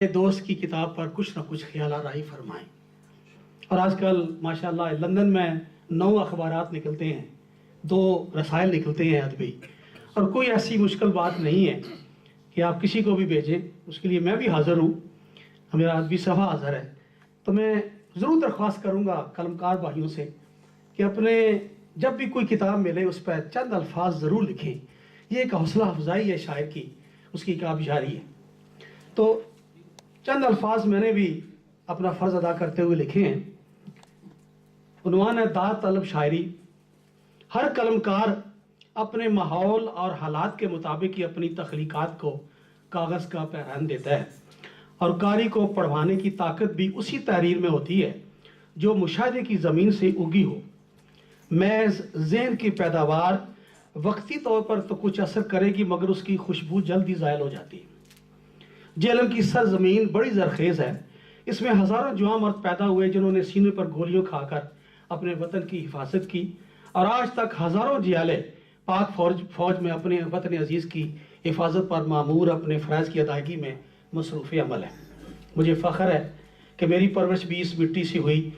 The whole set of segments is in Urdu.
دوست کی کتاب پر کچھ نہ کچھ خیالات رائی فرمائیں۔ اور آج کل ماشاءاللہ لندن میں 9 اخبارات نکلتے ہیں، 2 رسائل نکلتے ہیں ادبی، اور کوئی ایسی مشکل بات نہیں ہے کہ آپ کسی کو بھی بھیجیں۔ اس کے لیے میں بھی حاضر ہوں، میرا ادبی صفحہ حاضر ہے۔ تو میں ضرور درخواست کروں گا قلمکار بھائیوں سے کہ اپنے جب بھی کوئی کتاب ملے اس پہ چند الفاظ ضرور لکھیں۔ یہ ایک حوصلہ افزائی ہے شاعر کی، اس کی ایک آبشاری ہے۔ تو چند الفاظ میں نے بھی اپنا فرض ادا کرتے ہوئے لکھے ہیں۔ عنوان ہے داد طلب شاعری۔ ہر قلمکار اپنے ماحول اور حالات کے مطابق ہی اپنی تخلیقات کو کاغذ کا پیرہن دیتا ہے، اور قاری کو پڑھوانے کی طاقت بھی اسی تحریر میں ہوتی ہے جو مشاہدے کی زمین سے اگی ہو۔ محض ذہن کی پیداوار وقتی طور پر تو کچھ اثر کرے گی، مگر اس کی خوشبو جلدی زائل ہو جاتی ہے۔ جیلم کی سرزمین بڑی زرخیز ہے، اس میں ہزاروں جوان مرد پیدا ہوئے جنہوں نے سینے پر گولیوں کھا کر اپنے وطن کی حفاظت کی، اور آج تک ہزاروں جیالے پاک فوج میں اپنے وطن عزیز کی حفاظت پر معمور اپنے فرائض کی ادائیگی میں مصروف عمل ہے۔ مجھے فخر ہے کہ میری پرورش بھی اس مٹی سے ہوئی،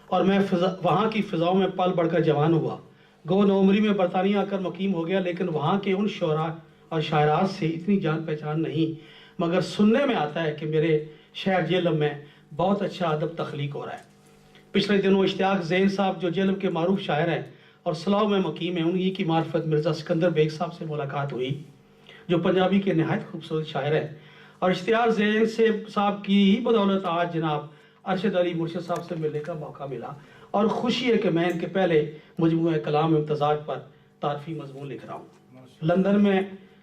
اور میں وہاں کی فضاؤں میں پل بڑھ کر جوان ہوا۔ گو نوعمری میں برطانیہ آ کر مقیم ہو گیا، لیکن وہاں کے ان شعراء اور شاعرات سے اتنی جان پہچان نہیں، مگر سننے میں آتا ہے کہ میرے شہر جیلم میں بہت اچھا ادب تخلیق ہو رہا ہے۔ پچھلے دنوں اشتیاق زین صاحب جو جیلم کے معروف شاعر ہیں اور سلاؤ میں مقیم ہیں، انہی کی معرفت مرزا سکندر بیگ صاحب سے ملاقات ہوئی جو پنجابی کے نہایت خوبصورت شاعر ہیں، اور اشتیاق زین صاحب کی ہی بدولت آج جناب ارشد علی مرشد صاحب سے ملنے کا موقع ملا، اور خوشی ہے کہ میں ان کے پہلے مجموعہ کلام امتزاج پر تعارفی مضمون لکھ رہا ہوں۔ لندن میں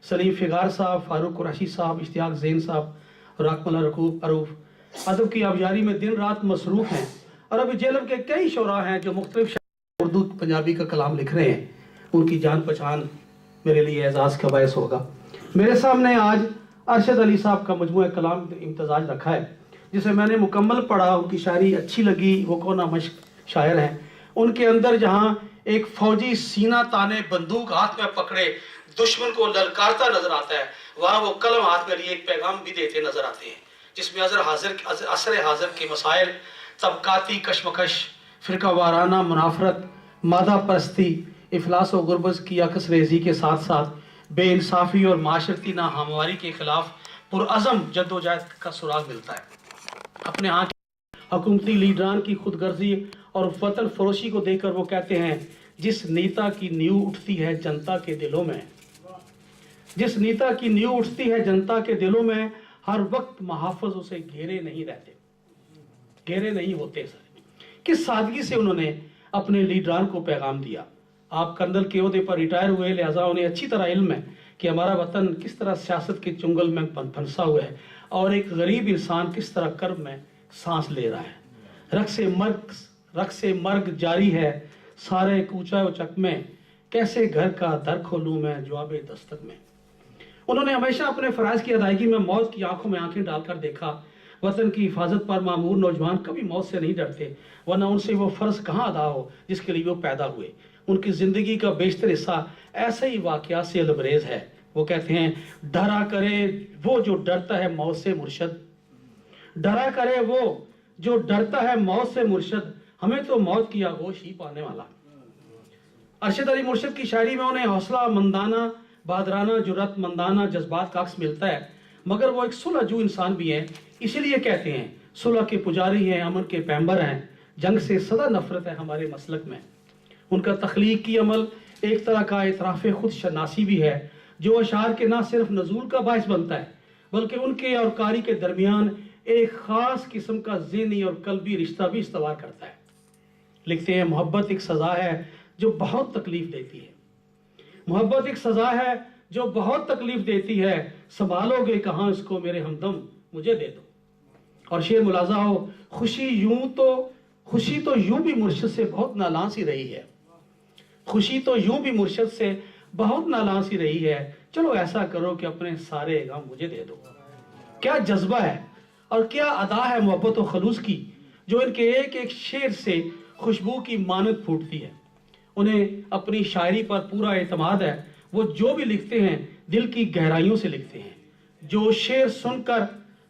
سلیم فغار صاحب، فاروق قریشی صاحب، اشتیاق زین صاحب، راکمل عروف ادب کی آبیاری میں دن رات مصروف ہیں، اور ابھی جیلم کے کئی شعراء ہیں جو مختلف اردو پنجابی کا کلام لکھ رہے ہیں۔ ان کی جان پہچان میرے لیے اعزاز کا باعث ہوگا۔ میرے سامنے آج ارشد علی صاحب کا مجموعہ کلام امتزاج رکھا ہے، جسے میں نے مکمل پڑھا، ان کی شاعری اچھی لگی۔ وہ کونا مشق شاعر ہیں، ان کے اندر جہاں ایک فوجی سینہ تانے بندوق ہاتھ میں پکڑے دشمن کو للکارتا نظر آتا ہے، وہاں وہ قلم ہاتھ میں لیے ایک پیغام بھی دیتے نظر آتے ہیں، جس میں عصر حاضر کے مسائل، طبقاتی کشمکش، فرقہ وارانہ منافرت، مادہ پرستی، افلاس و غربت کی عکس ریزی کے ساتھ ساتھ بے انصافی اور معاشرتی ناہمواری کے خلاف پرعزم جدوجہد کا سراغ ملتا ہے۔ اپنے ہاں حکومتی لیڈران کی خود غرضی اور وطن فروشی کو دیکھ کر وہ کہتے ہیں، جس نیتا کی نیو اٹھتی ہے جنتا کے دلوں میں، جس نیتا کی نیو اٹھتی ہے جنتا کے دلوں میں، ہر وقت محافظ اسے گھیرے نہیں رہتے، گھیرے نہیں ہوتے۔ کس سادگی سے انہوں نے اپنے لیڈران کو پیغام دیا۔ آپ کرنل کے عہدے پر ریٹائر ہوئے، لہٰذا انہیں اچھی طرح علم ہے کہ ہمارا وطن کس طرح سیاست کے چنگل میں پھنسا ہوا ہے، اور ایک غریب انسان کس طرح کرب میں سانس لے رہا ہے۔ رقص مرگ جاری ہے سارے کوچہ و چک میں، کیسے گھر کا در کھولوں میں جواب دستک میں۔ انہوں نے ہمیشہ اپنے فرائض کی ادائیگی میں موت کی آنکھوں میں آنکھیں ڈال کر دیکھا۔ وطن کی حفاظت پر معمور نوجوان کبھی موت سے نہیں ڈرتے، ورنہ ان سے وہ فرض کہاں ادا ہو جس کے لیے وہ پیدا ہوئے۔ ان کی زندگی کا بیشتر حصہ ایسے ہی واقعات سے لبریز ہے۔ وہ کہتے ہیں، ڈرا کرے وہ جو ڈرتا ہے موت سے مرشد، ڈرا کرے وہ جو ڈرتا ہے موت سے مرشد، ہمیں تو موت کی آغوش ہی پانے والا۔ ارشد علی مرشد کی شاعری میں انہیں حوصلہ مندانہ، بہادرانہ، جرأت مندانہ جذبات کا عکس ملتا ہے، مگر وہ ایک صلح جو انسان بھی ہیں، اسی لیے کہتے ہیں صلح کے پجاری ہیں، امن کے پیمبر ہیں، جنگ سے سدا نفرت ہے ہمارے مسلک میں۔ ان کا تخلیقی عمل ایک طرح کا اعتراف خود شناسی بھی ہے، جو اشعار کے نہ صرف نزول کا باعث بنتا ہے، بلکہ ان کے اور قاری کے درمیان ایک خاص قسم کا ذہنی اور قلبی رشتہ بھی استوار کرتا ہے۔ لکھتے ہیں، محبت ایک سزا ہے جو بہت تکلیف دیتی ہے، محبت ایک سزا ہے جو بہت تکلیف دیتی ہے، سنبھالو گے کہاں اس کو میرے ہمدم، مجھے دے دو۔ اور شعر ملاحظہ ہو، خوشی تو یوں بھی مرشد سے بہت نالاں سی رہی ہے، خوشی تو یوں بھی مرشد سے بہت نالاں سی رہی ہے، چلو ایسا کرو کہ اپنے سارے غم مجھے دے دو۔ کیا جذبہ ہے اور کیا ادا ہے محبت و خلوص کی، جو ان کے ایک ایک شعر سے خوشبو کی مانند پھوٹتی ہے۔ انہیں اپنی شاعری پر پورا اعتماد ہے، وہ جو بھی لکھتے ہیں دل کی گہرائیوں سے لکھتے ہیں۔ جو